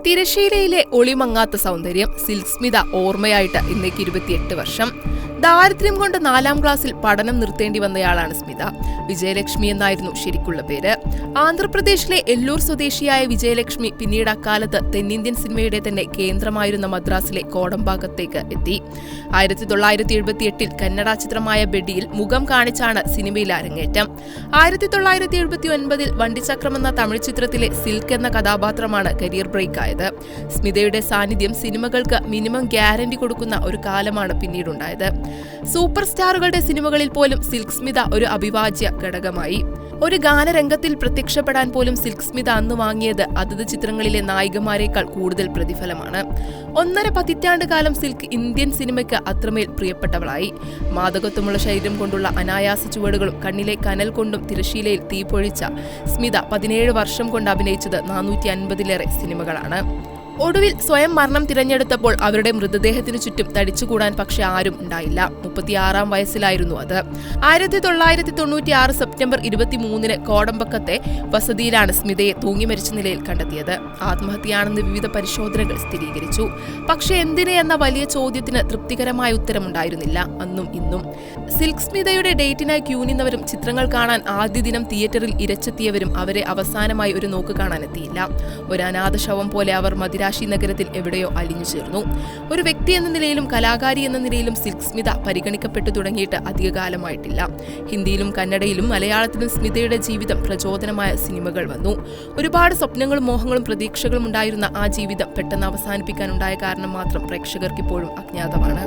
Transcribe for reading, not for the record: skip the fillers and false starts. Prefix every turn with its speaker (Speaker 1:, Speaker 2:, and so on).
Speaker 1: തിരശ്ശീലയിലെ ഒളിമങ്ങാത്ത സൗന്ദര്യം. സിൽക്ക് സ്മിത ഓർമ്മയായിട്ട് ഇന്നേക്ക് 28 വർഷം. ദാരിദ്ര്യം കൊണ്ട് 4ാം ക്ലാസ്സിൽ പഠനം നിർത്തേണ്ടി വന്നയാളാണ് സ്മിത. വിജയലക്ഷ്മി എന്നായിരുന്നു ശരിക്കുള്ള പേര്. ആന്ധ്രാപ്രദേശിലെ എല്ലൂർ സ്വദേശിയായ വിജയലക്ഷ്മി പിന്നീട് അക്കാലത്ത് തെന്നിന്ത്യൻ സിനിമയുടെ തന്നെ കേന്ദ്രമായിരുന്ന മദ്രാസിലെ കോടമ്പാക്കത്തേക്ക് എത്തി. 1978 കന്നഡ ചിത്രമായ ബെഡിയിൽ മുഖം കാണിച്ചാണ് സിനിമയിൽ അരങ്ങേറ്റം. 1979 വണ്ടിച്ചക്രം എന്ന തമിഴ് ചിത്രത്തിലെ സിൽക്ക് എന്ന കഥാപാത്രമാണ് കരിയർ ബ്രേക്ക് ആയത്. സ്മിതയുടെ സാന്നിധ്യം സിനിമകൾക്ക് മിനിമം ഗ്യാരണ്ടി കൊടുക്കുന്ന ഒരു കാലമാണ് പിന്നീടുണ്ടായത്. സൂപ്പർ സ്റ്റാറുകളുടെ സിനിമകളിൽ പോലും സിൽക്ക് സ്മിത ഒരു അവിഭാജ്യ ഘടകമായി. ഒരു ഗാനരംഗത്തിൽ പ്രത്യക്ഷപ്പെടാൻ പോലും സിൽക്ക് സ്മിത അന്ന് വാങ്ങിയത് അതത് ചിത്രങ്ങളിലെ നായികമാരെക്കാൾ കൂടുതൽ പ്രതിഫലമാണ്. 1.5 പതിറ്റാണ്ട് കാലം സിൽക്ക് ഇന്ത്യൻ സിനിമയ്ക്ക് അത്രമേൽ പ്രിയപ്പെട്ടവളായി. മാദകത്വമുള്ള ശരീരം കൊണ്ടുള്ള അനായാസ ചുവടുകളും കണ്ണിലെ കനൽ കൊണ്ടും തിരശ്ശീലയിൽ തീപ്പൊഴിച്ച സ്മിത 17 വർഷം കൊണ്ട് അഭിനയിച്ചത് 450-ലേറെ സിനിമകളാണ്. ഒടുവിൽ സ്വയം മരണം തിരഞ്ഞെടുത്തപ്പോൾ അവരുടെ മൃതദേഹത്തിനു ചുറ്റും തടിച്ചുകൂടാൻ പക്ഷെ ആരും ഉണ്ടായില്ല. 36ാം വയസ്സിലായിരുന്നു അത്. 1996 സെപ്റ്റംബർ 23 കോടമ്പക്കത്തെ വസതിയിലാണ് സ്മിതയെ തൂങ്ങി മരിച്ച നിലയിൽ കണ്ടെത്തിയത്. ആത്മഹത്യയാണെന്ന് വിവിധ പരിശോധനകൾ സ്ഥിരീകരിച്ചു. പക്ഷെ എന്തിന് എന്ന വലിയ ചോദ്യത്തിന് തൃപ്തികരമായ ഉത്തരമുണ്ടായിരുന്നില്ല അന്നും ഇന്നും. സിൽക്ക് സ്മിതയുടെ ഡേറ്റിനായി ക്യൂ നിന്നവരും ചിത്രങ്ങൾ കാണാൻ ആദ്യ ദിനം തിയേറ്ററിൽ ഇരച്ചെത്തിയവരും അവരെ അവസാനമായി ഒരു നോക്ക് കാണാനെത്തിയില്ല. ഒരു അനാഥ ശവം പോലെ അവർ മദിരാശി നഗരത്തിൽ എവിടെയോ അലിഞ്ഞു ചേർന്നു. ഒരു വ്യക്തി എന്ന നിലയിലും കലാകാരി എന്ന നിലയിലും സിൽക്ക് സ്മിത പരിഗണിക്കപ്പെട്ടു തുടങ്ങിയിട്ട് അധികകാലമായിട്ടില്ല. ഹിന്ദിയിലും കന്നഡയിലും മലയാളത്തിലും സ്മിതയുടെ ജീവിതം പ്രചോദനമായ സിനിമകൾ വന്നു. ഒരുപാട് സ്വപ്നങ്ങളും മോഹങ്ങളും പ്രതീക്ഷകളും ഉണ്ടായിരുന്ന ആ ജീവിതം പെട്ടെന്ന് അവസാനിപ്പിക്കാനുണ്ടായ കാരണം മാത്രം പ്രേക്ഷകർക്ക് ഇപ്പോഴും അജ്ഞാതമാണ്.